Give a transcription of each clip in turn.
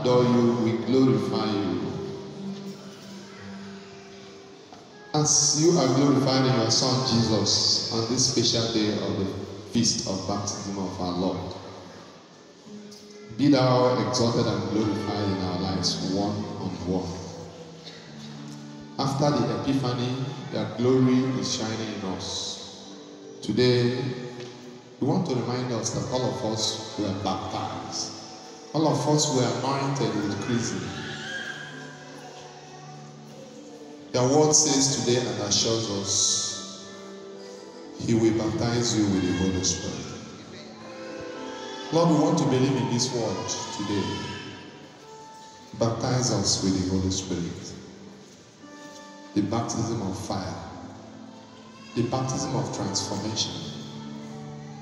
adore you, we glorify you. As you are glorified in your Son Jesus on this special day of the feast of baptism of our Lord, be thou exalted and glorified in our lives one on one. After the Epiphany, your glory is shining in us. Today, we want to remind us that all of us were baptized. All of us were anointed with chrism. Your word says today and assures us, He will baptize you with the Holy Spirit. Lord, we want to believe in this word today. Baptize us with the Holy Spirit. The baptism of fire. The baptism of transformation.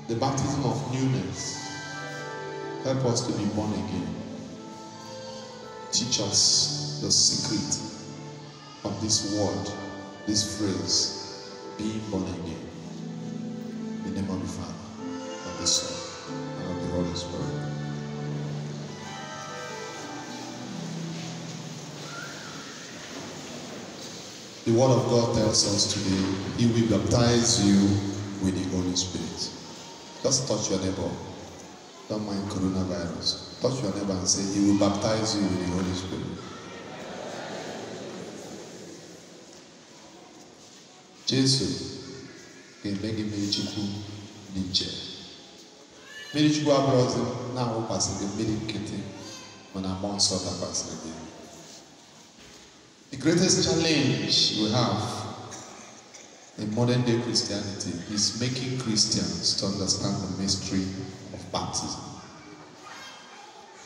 The baptism of newness. Help us to be born again. Teach us the secret of this word, this phrase, being born again. In the name of the Father, of the Son, and of the Holy Spirit. The Word of God tells us today, He will baptize you with the Holy Spirit. Just touch your neighbor. Don't mind coronavirus. Touch your neighbor and say, He will baptize you with the Holy Spirit. Jesus ga-eme gị mmiri Chukwu n'iche. Mmiri Chukwu abụrụzi na-awụkwasị gị mmiri nkịtị mana mmụọ nsọ dakwasịrị gị. The greatest challenge we have in modern day Christianity is making Christians to understand the mystery of baptism.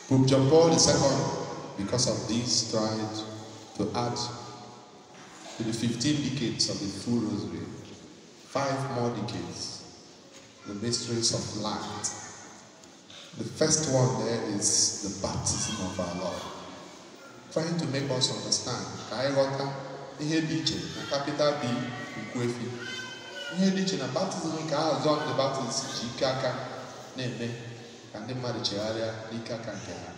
Pope John Paul II, because of this, tried to add to the 15 decades of the full rosary 5 more decades, the mysteries of light. The first one there is the baptism of our Lord. Trying to make us understand ka anyị ghọta ihe dị iche na capital B Nkwefi, ihe dị iche na baptism nke ahụ John the Baptist ji ike aka na-eme ka ndị mmadụ chegharịa n'ike aka nke ha,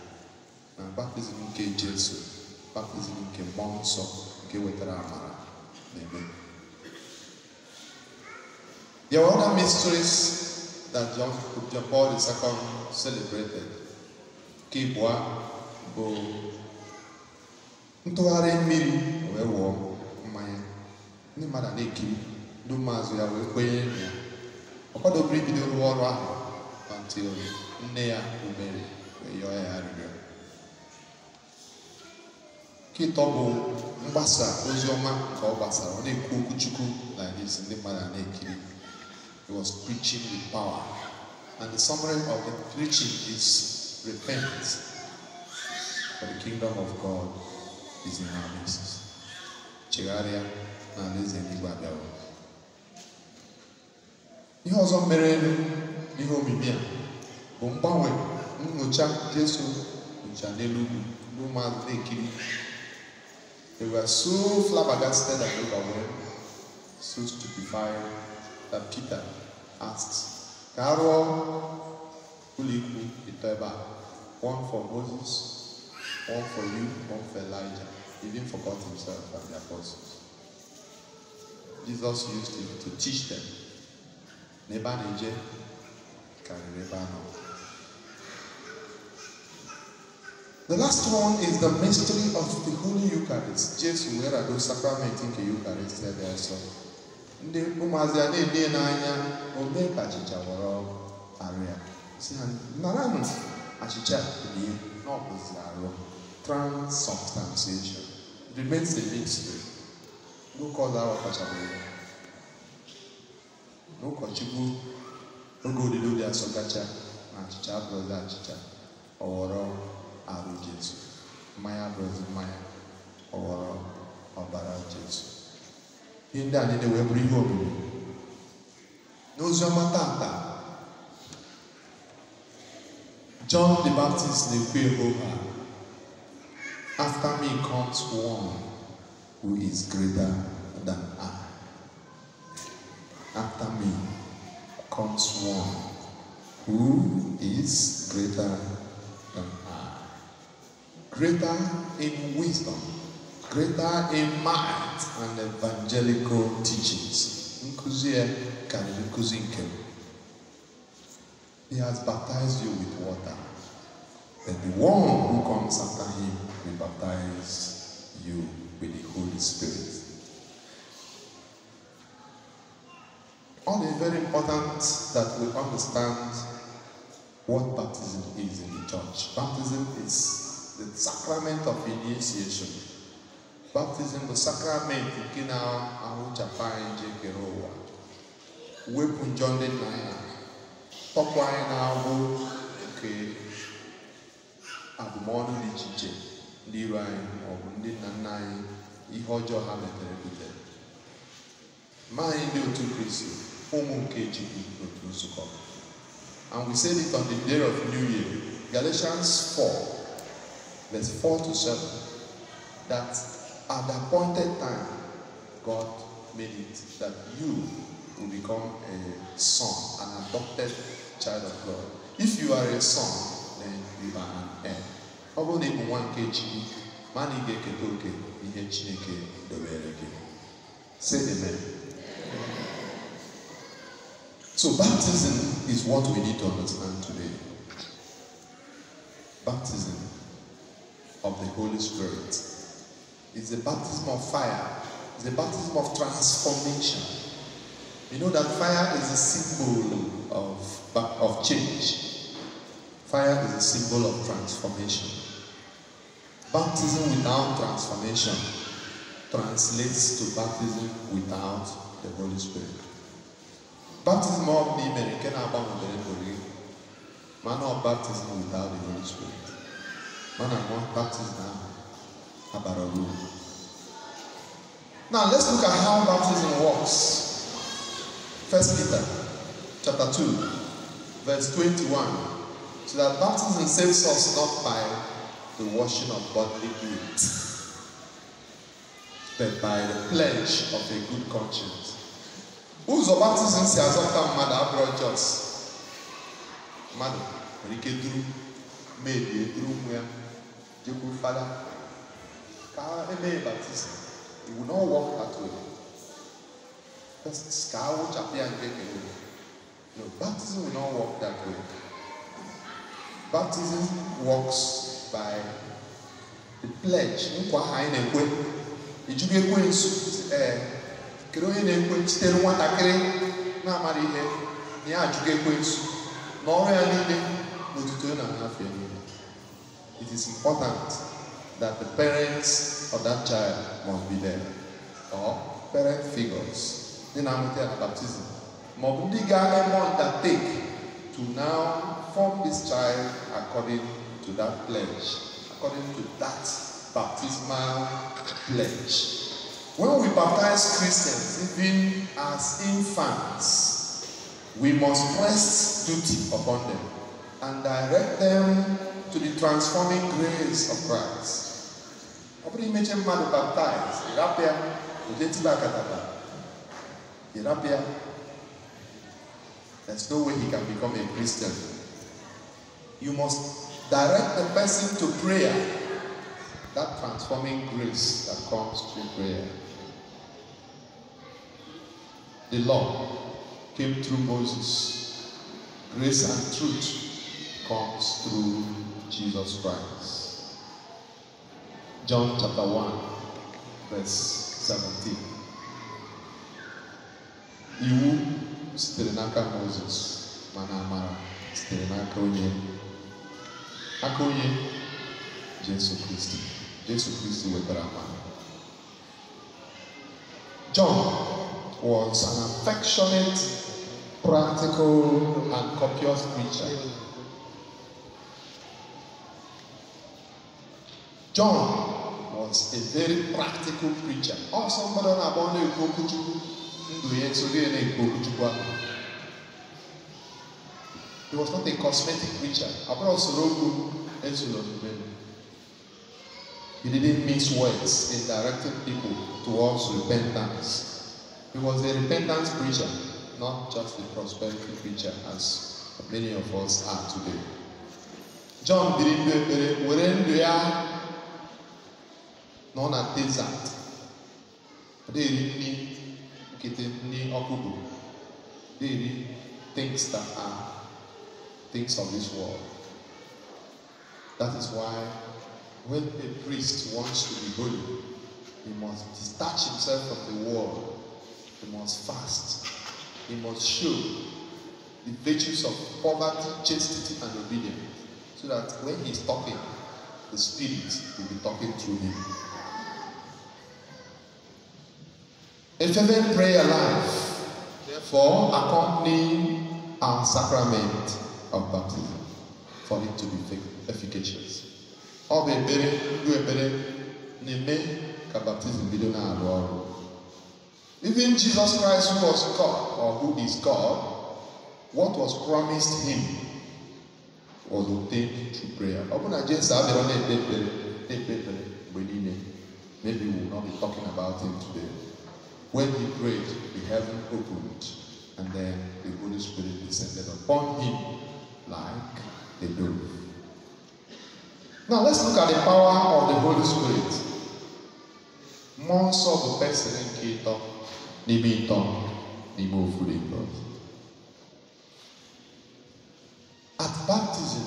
na baptism nke Jesu, baptism nke mmụọ nsọ nke wetara amara na-eme. There were other mysteries that John Paul II celebrated. Nke ịbụa bụ ntụgharị mmiri wee wụọ mmanya. Ndị mmadụ na-ekiri, ndị ụmụazụ ya wee kwenye na ya. Ọ kwadobere ibido rụọ ọrụ ahụ until nne ya Mary wee yọọ ya arịrịọ. Nke ịtọ bụ mgbasa ozi ọma nke ọ gbasara. Ọ na-ekwu okwu Chukwu like this, ndị mmadụ na-ekiri. He was preaching with power. And the summary of the preaching is repent, for the kingdom of God is in our midst. Chegharịa na alaeze eluigwe abịawo. Ihe ọzọ mere n'ihe omimi a bụ mgbanwe nnyocha Jesu nyocha n'elu ugwu, ndị ụmụazụ na-ekiri. They were so flabbergasted and overwhelmed, so stupefied, that Peter asked, ka a rụọ ụlọ ikwu ịtọ ebe a, one for Moses, one for you, one for Elijah. He didn't forget himself and the apostles. Jesus used him to teach them. Neba neje karịrị ebe anọ. The last one is the mystery of the Holy Eucharist. Jesu were ado sakramenti nke Eucharist ebe ọsọ. Ndị ụmụazị a na-ele n'anya, omee ka achịcha wọrọ arụ ya. Si ha, naranụ achịcha dị n'ọbụzi arụ. Transubstantiation. It remains a mystery. No call that ọkachabere. No kọchikwu oge odido dị asọgacha na achịcha abụrụzi achịcha ọwọrọ arụ Jesu. Mmanya abụrụzi mmanya ọwọrọ ọbara Jesu. Ihe ndị a niile wee bụrụ ihe omimi. N'oziọma tata, John the Baptist na-ekwu ha, after me comes one who is greater than I. After me comes one who is greater than I. greater in wisdom, greater in might and evangelical teachings. He has baptized you with water, but the one who comes after him will baptize you with the Holy Spirit. All is very important that we understand what baptism is in the church. Baptism is the sacrament of initiation. Baptism, the sacrament in our Japan, Jekeroa. Weapon John the Naya. Topwine now, okay. Abumonu Lichije, Lirai, or Nindinanai, Ihojo Hameterepute. Mind you to Christ. And we said it on the day of New Year, Galatians 4, verse 4 to 7, that at the appointed time, God made it that you will become a son, an adopted child of God. If you are a son, then you are an heir. Say amen. So baptism is what we need to understand today. Baptism of the Holy Spirit is a baptism of fire. It's a baptism of transformation. You know that fire is a symbol of change. Fire is a symbol of transformation. Baptism without transformation translates to baptism without the Holy Spirit. Baptism of the American man of baptism without the Holy Spirit. Man of baptism about a rule. Now let's look at how baptism works. 1 Peter chapter 2, verse 21. So that baptism saves us not by the washing of bodily guilt, but by the pledge of a good conscience. Who's the baptism says after mother abroad just? Mother, when you get through, maybe through where you go, Father, baptism. It will not walk that way. That's no, baptism will not walk that way. Baptism works by the pledge. It is important that the parents of that child must be there, or parent figures. Then I'm going to baptism. Undertake to now form this child according to that pledge, according to that baptismal pledge. When we baptize Christians, even as infants, we must press duty upon them and direct them to the transforming grace of Christ. There's no way he can become a Christian. You must direct the person to prayer, that transforming grace that comes through prayer. The law came through Moses. Grace and truth comes through Jesus Christ. John chapter 1, verse 17. Iwu sitere n'aka Moses, mana amara sitere n'aka onye. Aka onye Jesu Kristi. Jesu Kristi wetara amara. John was an affectionate, practical, and copious preacher. John was a very practical preacher. Also, he was not a cosmetic preacher. He didn't mince words in directing people towards repentance. He was a repentance preacher, not just a prosperity preacher, as many of us are today. John didn't do it, nọ na desert. They really get any okubu. They really things that are things of this world. That is why when a priest wants to be holy, he must detach himself from the world. He must fast. He must show the virtues of poverty, chastity, and obedience, so that when he is talking, the Spirit will be talking through him. A fervent prayer life, therefore, accompany our sacrament of baptism for it to be efficacious. Even Jesus Christ, who was God, or who is God, what was promised him was obtained through prayer. Maybe we will not be talking about him today. When he prayed, the heaven opened, and then the Holy Spirit descended upon him like a dove. Now let's look at the power of the Holy Spirit. Most of the person in Keto, Nibito, Nibo Fuliko. At baptism,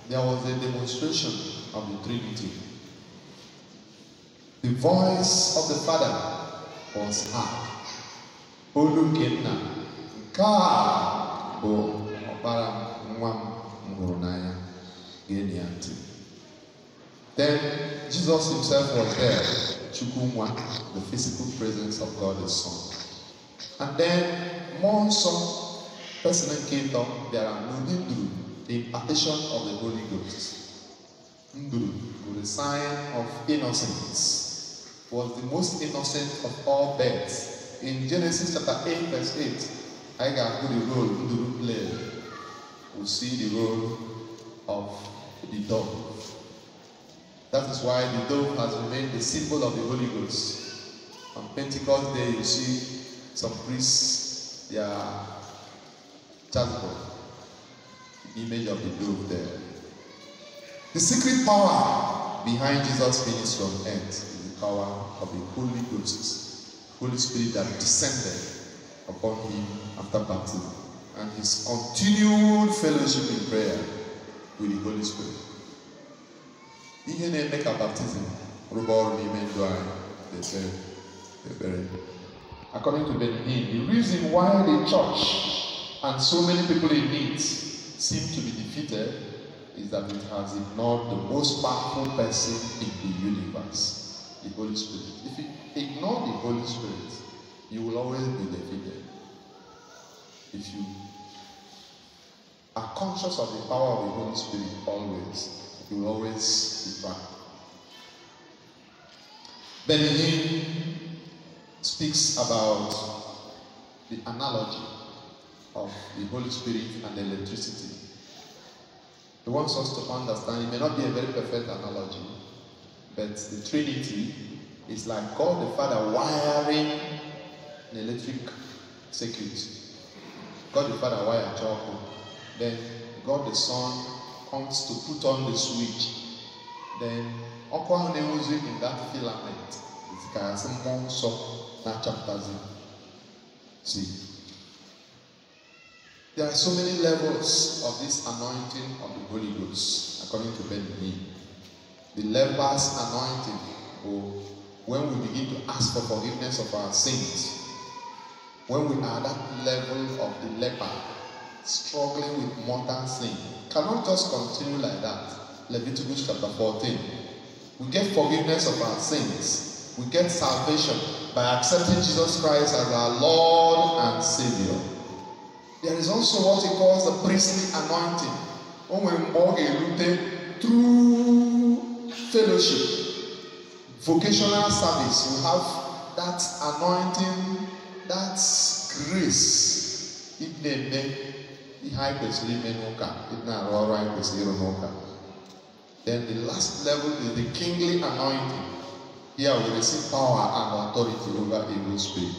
there was a demonstration of the Trinity. The voice of the Father was heard. Olukenna, Ka bo Obara Mwam Murunaya Genianti. Then Jesus himself was there, Chukumwa, the physical presence of God the Son. And then Monson, personal kingdom, there are Nudindru, the impartation of the Holy Ghost. Nduru, the sign of innocence, was the most innocent of all birds. In Genesis chapter 8, verse 8, I got the role Nduru played. We see the role of the dove. That is why the dove has remained the symbol of the Holy Ghost. On Pentecost Day, you see some priests, they are chasuble, the image of the dove there. The secret power behind Jesus' ministry on earth is the power of the Holy Ghost, Holy Spirit that descended upon him after baptism, and his continued fellowship in prayer with the Holy Spirit. Ihe na-eme ka baptism rụba ọrụ n'ime ndụ anyị. According to Benjamin, the reason why the church and so many people in need seem to be defeated is that it has ignored the most powerful person in the universe, the Holy Spirit. If you ignore the Holy Spirit, you will always be defeated. If you are conscious of the power of the Holy Spirit always, you will always be back. Benjamin speaks about the analogy of the Holy Spirit and electricity. He wants us to understand, it may not be a very perfect analogy, but the Trinity is like God the Father wiring an electric circuit. God the Father wires charcoal. Then God the Son comes to put on the switch. Then in that filament. See, there are so many levels of this anointing of the Holy Ghost, according to Benjamin. The lepers anointing, or when we begin to ask for forgiveness of our sins, when we are at that level of the leper, struggling with mortal sin, cannot just continue like that. Leviticus chapter 14. We get forgiveness of our sins. We get salvation by accepting Jesus Christ as our Lord and Savior. There is also what he calls the priestly anointing. Through fellowship, vocational service, you have that anointing, that grace. Then the last level is the kingly anointing. Here we receive power and authority over evil spirit.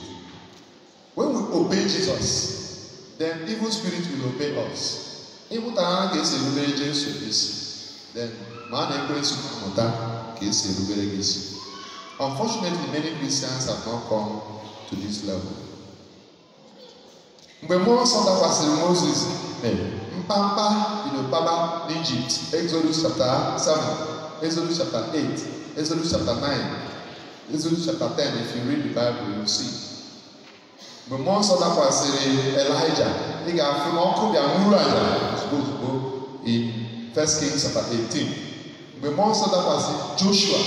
When we obey Jesus, then evil spirit will obey us. Then Unfortunately, many Christians have not come to this level. Mgbe Moses dakwasịrị Moses mpampa baba n'Egypt, Exodus chapter 7, Exodus chapter 8, Exodus chapter 9, Exodus chapter 10. If you read the Bible, you will see. Mgbe Moses dakwasịrị Elijah, ị ga-afụ na ọkụ bịa nwuru aja ozugbo in 1 Kings chapter 18. Mgbe Moses dakwasịrị Joshua,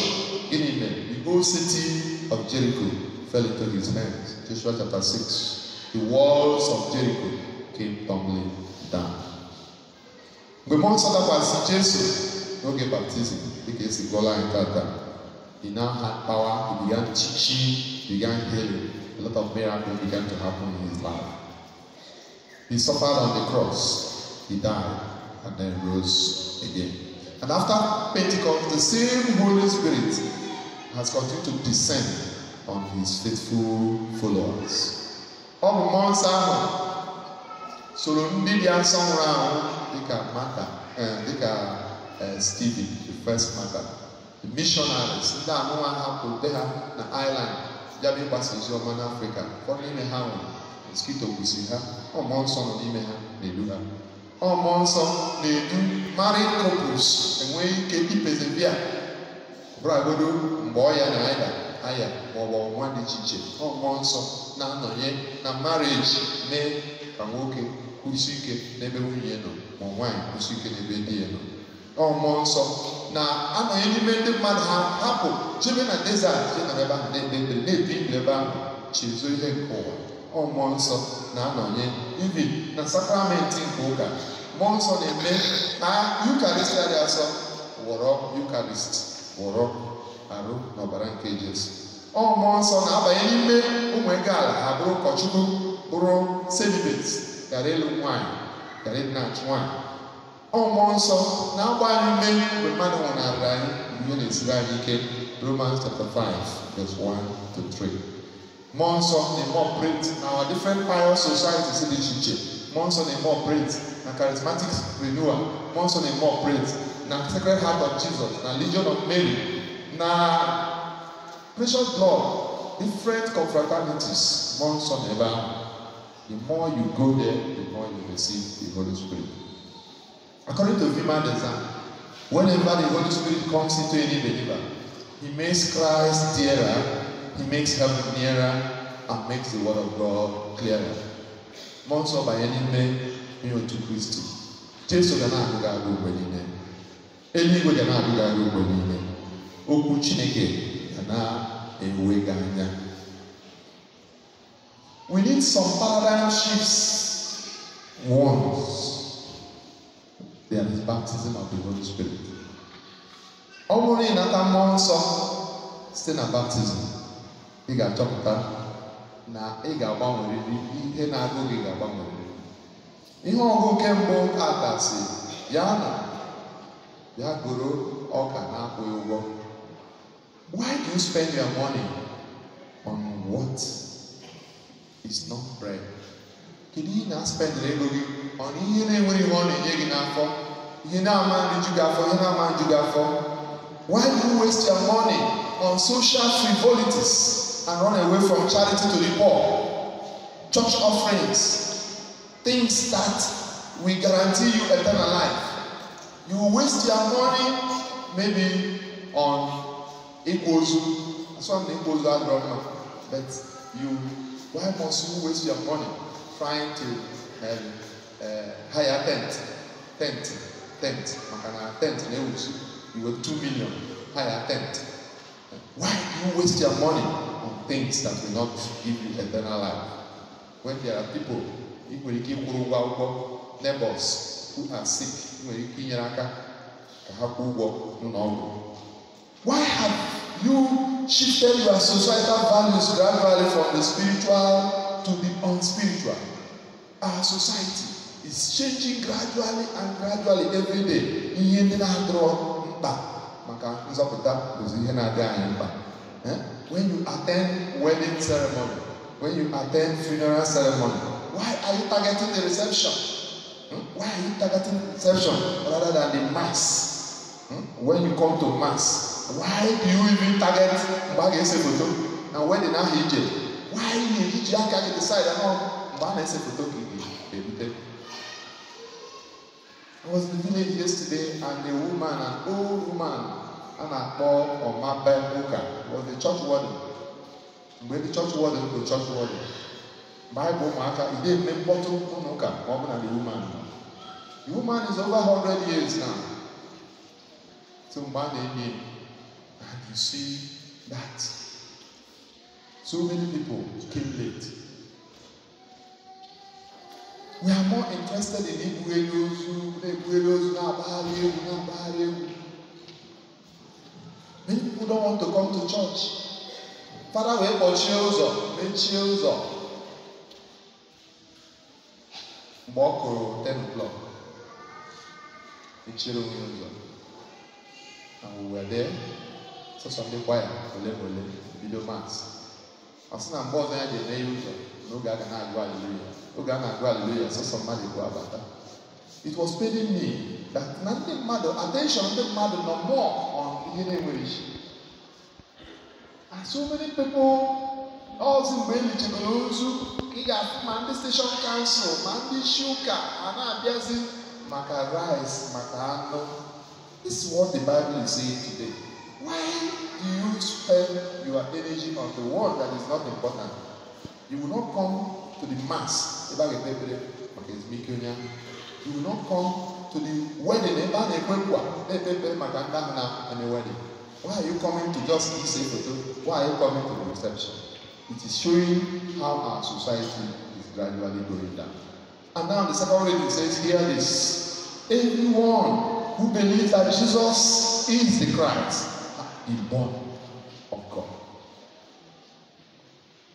gịnị mere? The whole city of Jericho fell into his hands. Joshua chapter 6. The walls of Jericho came tumbling down. When Moses was Jesus, no get baptism, because he got like that. He now had power, he began teaching, he began healing. A lot of miracles began to happen in his life. He suffered on the cross, he died, and then rose again. And after Pentecost, the same Holy Spirit has continued to descend on his faithful followers. Ọ bụ mmụọ nsọ ahụ soro ndị dị asọ nwụrụ anwụ dịka Stephen, the first martyr, the missionaries, ndị anụnwa hapụrụ de ha na island bịa bụ ịgbasa ozi ọma n'Africa. Ụfọdụ n'ime ha nwụrụ, mosquito gbusiri ha. Ọ mmụọ nsọ nọ n'ime ha na-edu ha. Ọ mmụọ nsọ na-edu married couples enweghị ike ipezebia bụragodo mgbe ọ ya na aya maọbụ ọnwa dị iche iche. Ọ mmụọ nsọ na-anọnye na marriage mee ka nwoke kwụsie ike n'ebe nwunye nọ ma nwaanyị kwụsie ike n'ebe di ya nọ. Ọ mmụọ nsọ na-anọnye n'ime ndị mmadụ ha hapụ jebe na desert je ebe ahụ na-ebi ndụ ebe ahụ chezo ihe nke ụwa. Ọ mmụọ nsọ na-anọnye ibi na sakramenti nke ụka. Mmụọ nsọ na-eme na Eucharist dị asọ wọrọ Eucharist wọrọ arụ na ọbara nke Jesu. Ọ mmụọ nsọ na-abanye n'ime ụmụ ego ala ha bụrụ ụkọchukwu, bụrụ celibate, gara ịlụ nwaanyị, gara ịdị na-achụ nwaanyị. Ọ mmụọ nsọ na-agba anyị ume mgbe mmadụ nwụnarịrị anyị mgbe ihe na-esiri anyị ike. Romans chapter 5 verse 1 to 3. Mmụọ nsọ na-eme operate na our different pious societies dị iche iche. Mmụọ nsọ na-eme operate na charismatic renewal. Mmụọ nsọ na-eme operate na Sacred Heart of Jesus, na Legion of Mary, na Precious Blood, different confraternities. Mmụọ nsọ na ebe ahụ. The more you go there, the more you receive the Holy Spirit. According to Vima Design, whenever the Holy Spirit comes into any believer, he makes Christ dearer, he makes heaven nearer, and makes the word of God clearer. Mmụọ nsọ banye n'ime ihe otu Kristi. Jesu ga na-agụgị agụ mgbe niile. Eluigwe ga na-agụgị agụ mgbe niile. Okwu Chineke ga na-enweghị anya. We need some paradigm shifts. Once there is baptism of the Holy Spirit. Ọ bụrụ na ịnata mmụọ nsọ site na baptism, ị ga-achọpụta na ị ga-agbanwerịrị ihe na-agụ gị ga-agbanwerịrị. Ihe ọgụ nke mbụ atasị ya goro ọka na-akwụghị ụgwọ. Why do you spend your money on what is not bread? Kedu ihe na-spend ego gị on ihe na-enweghị ihe ọ na-enye gị n'afọ, ihe na-ama nriju gị afọ, ihe na-ama nju gị afọ? Why do you waste your money on social frivolities and run away from charity to the poor, church offerings, things that will guarantee you eternal life? You waste your money maybe on Ikwozu. That's why I'm Ikwozu Adroma. But why must you waste your money trying to hire tent? Makana tent you were 2 million, hire tent. Why do you waste your money on things that will not give you eternal life? When there are people, neighbors who are sick, why have you shifted your societal values gradually from the spiritual to the unspiritual? Our society is changing gradually and gradually every day. When you attend wedding ceremony, when you attend funeral ceremony, why are you targeting the reception? Why are you targeting the reception rather than the mass? When you come to mass, Why do you even target Mbagese photo? And when they now hit it, why did you decide that no Mbagese photo? I was in the village yesterday, and a woman, an old woman, and a boy on my bed was the church warden. When the church warden, the church warden. Bible marker, he didn't make bottle more than the woman. The woman is over 100 years now. So man name, and you see that so many people came late. We are more interested in Ibuelos now. Many people don't want to come to church. Father, we have chills up. Walk 10 o'clock. And we were there. So something quiet. Video mass. I said, I'm bored there. No guy can go hallelujah. No guy can go hallelujah. So somebody go about that. It was paining me that nothing matter. Attention doesn't matter no more on hearing English. And so many people also really to go to Mandi Station Council, Mandi Shuka, and Abiazi, Maka rice, Maka ano. This is what the Bible is saying today. Why do you spend your energy on the word that is not important? You will not come to the mass. You will not come to the wedding. Why are you coming to just say photo? Why are you coming to the reception? It is showing how our society is gradually going down. And now the second reading says, hear this. Everyone who believes that Jesus is the Christ is born of God.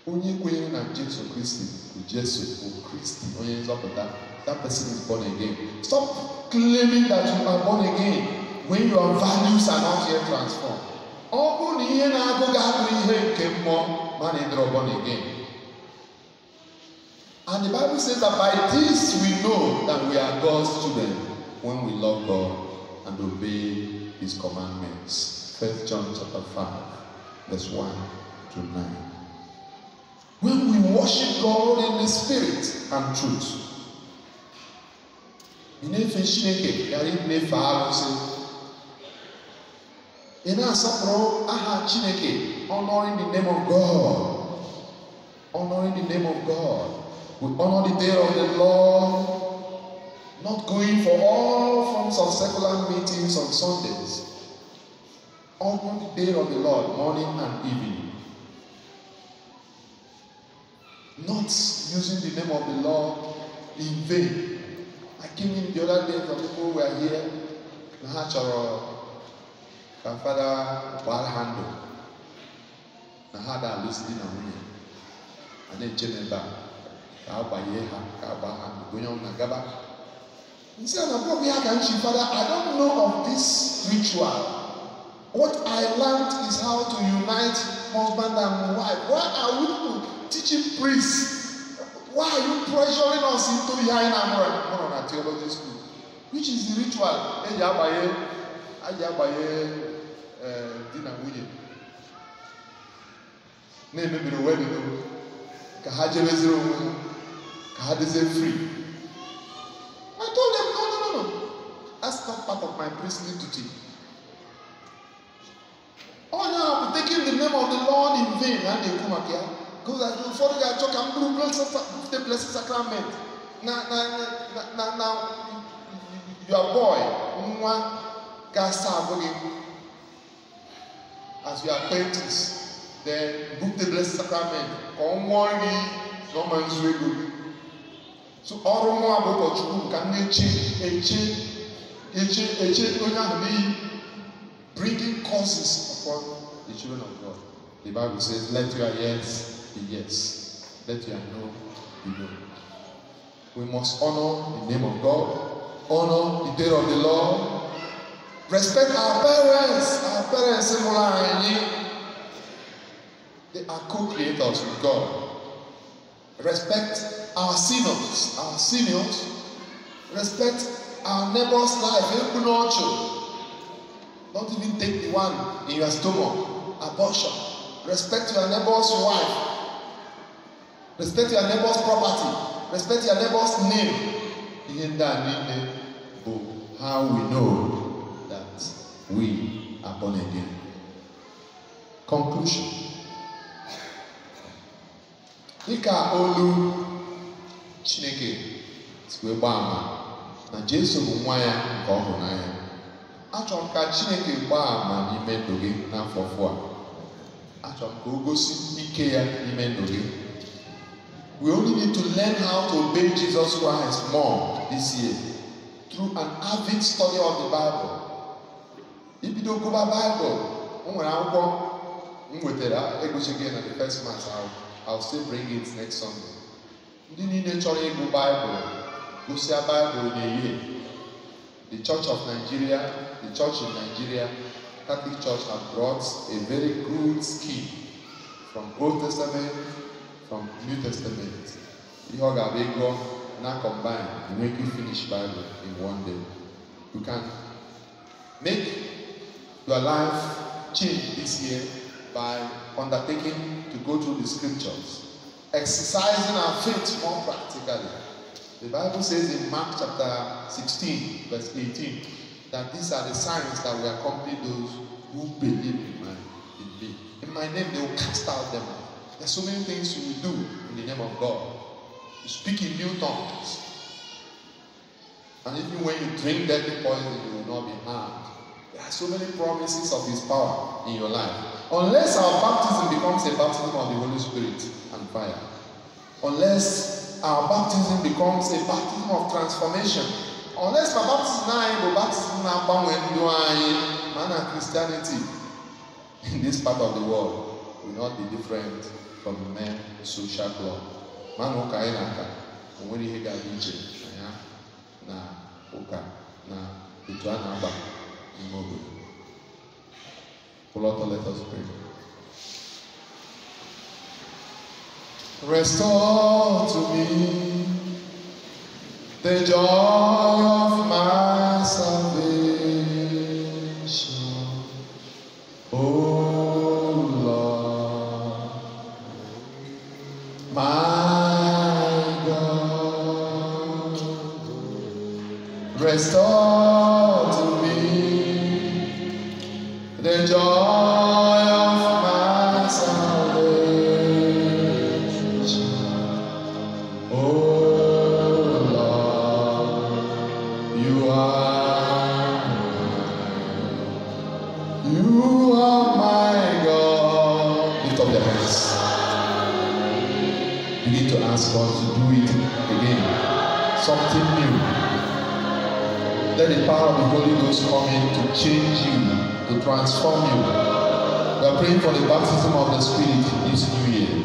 Onye kwenye na Jesu Christi, Jesu Christi, onye nzọpụta, that person is born again. Stop claiming that you are born again when your values are not yet transformed. All ihe na-agụ ga-abụ ihe nke mmụọ ma na born again. And the Bible says that by this we know that we are God's children when we love God and obey His commandments. 1 John chapter 5, verse 1 to 9. When we worship God in the Spirit and truth. Honoring the name of God. Honoring the name of God. We honor the day of the Lord, not going for all forms of secular meetings on Sundays. Honor the day of the Lord, morning and evening. Not using the name of the Lord in vain. I came in the other day from people who were here. My father bad handle. I had a listening and then change back. Father, I don't know of this ritual. What I learned is how to unite husband and wife. Why are we teaching priests? Why are you pressuring us into behind our theology school? Which is the ritual? God is free. I told them, no. That's not part of my priestly duty. Oh no, I'm taking the name of the Lord in vain. And they come here. Because I do follow their church, I'm going to the blessed sacrament. Now, your boy, as your apprentice, then book the blessed sacrament. Come one no man's way. So all more about you can bringing causes upon the children of God. The Bible says, let your yes be yes, let your no be no. We must honor the name of God, honor the day of the Lord, respect our parents. Our parents, they are co-creators with God. Respect our seniors, respect our neighbor's life. Don't even take the one in your stomach. Abortion. Respect your neighbor's wife. Respect your neighbor's property. Respect your neighbor's name. How we know that we are born again. Conclusion. Dịka olu Chineke si wee gbaa ama na Jesu bụ nwa ya nke ọ hụrụ n'anya. Achọrọ m ka Chineke gbaa ama n'ime ndụ gị n'afọ a. Achọrọ m ka o gosi ike ya n'ime ndụ gị. We only need to learn how to obey Jesus Christ more this year through an avid study of the Bible. Ibido gụba Bible, o nwere akwụkwọ m wetara egochighị na the first month. I'll still bring it next Sunday. Ndị niile chọrọ ịgụ Bible, gụsịa Bible na-eyi. The Church of Nigeria, the Church in Nigeria, Catholic Church have brought a very good scheme from Old Testament, from New Testament. Ihe ọ ga-abụ ego na combine and make you finish Bible in one day. You can make your life change this year by undertaking to go through the scriptures, exercising our faith more practically. The Bible says in Mark chapter 16, verse 18, that these are the signs that will accompany those who believe in me. In my name, they will cast out demons. There's so many things you will do in the name of God. You speak in new tongues. And even when you drink deadly poison, you will not be harmed. There are so many promises of His power in your life. Unless our baptism becomes a baptism of the Holy Spirit and fire. Unless our baptism becomes a baptism of transformation. Unless our baptism Christianity in this part of the world will not be different from the men's social club. Man ụka naka onwere ihe ga-adị iche na ụka na etu a na-agba n'ime obodo. Let us pray. Restore to me the joy of my salvation, oh Lord, my God. Restore to me the joy of my salvation, oh Lord, you are my God. Lift up your hands. Begin to ask God to do it again. Something new. Let the power of the Holy Ghost come in to change you, to transform you. We are praying for the baptism of the Spirit this new year.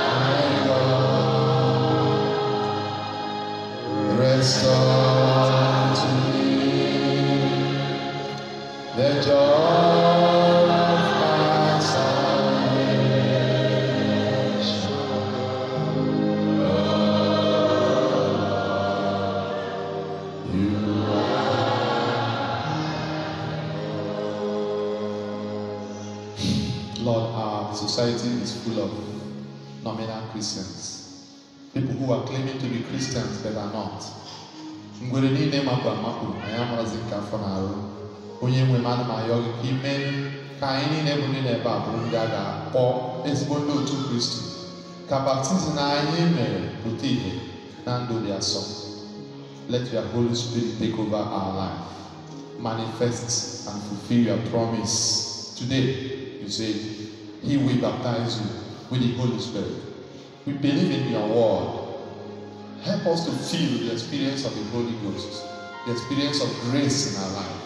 My God, restore to me the joy of my salvation. Lord, our society is full of nominal Christians. People who are claiming to be Christians but are not. Ngwere niile mapụ amapụ, anyị amarazi nke afọ na-arụ. Onye nwe mmadụ ma yọọ gị ime ka anyị niile bụ ndị na-ebe a bụrụ ndị a ga-akpọ ezigbo ndị otu Kristi. Ka baptizim anyị mere pụta ihe na ndụ dị asọ. Let your Holy Spirit take over our life. Manifest and fulfill your promise. Today, you say, He will baptize you with the Holy Spirit. We believe in your word. Help us to feel the experience of the Holy Ghost, the experience of grace in our life.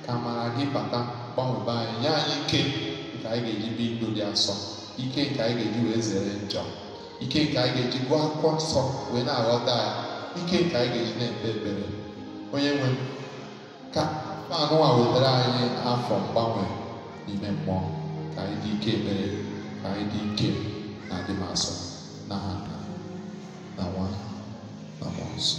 Kamaragi pata bangba ya ike nke anyị ga-eji bi ndụ dị asọ, ike nke anyị ga-eji wee zere njọ, ike nke anyị ga-eji gụọ akwụkwọ nsọ wee na-aghọta ya, ike nke anyị ga-eji na-ekpe ekpere. Onye nwe ka anụnwa wetara anyị afọ mgbanwe n'ime mmụọ, ka anyị dị ike ekpere, ka anyị dị ike na adịmasọ na ha na nwa na mmụọ nsọ.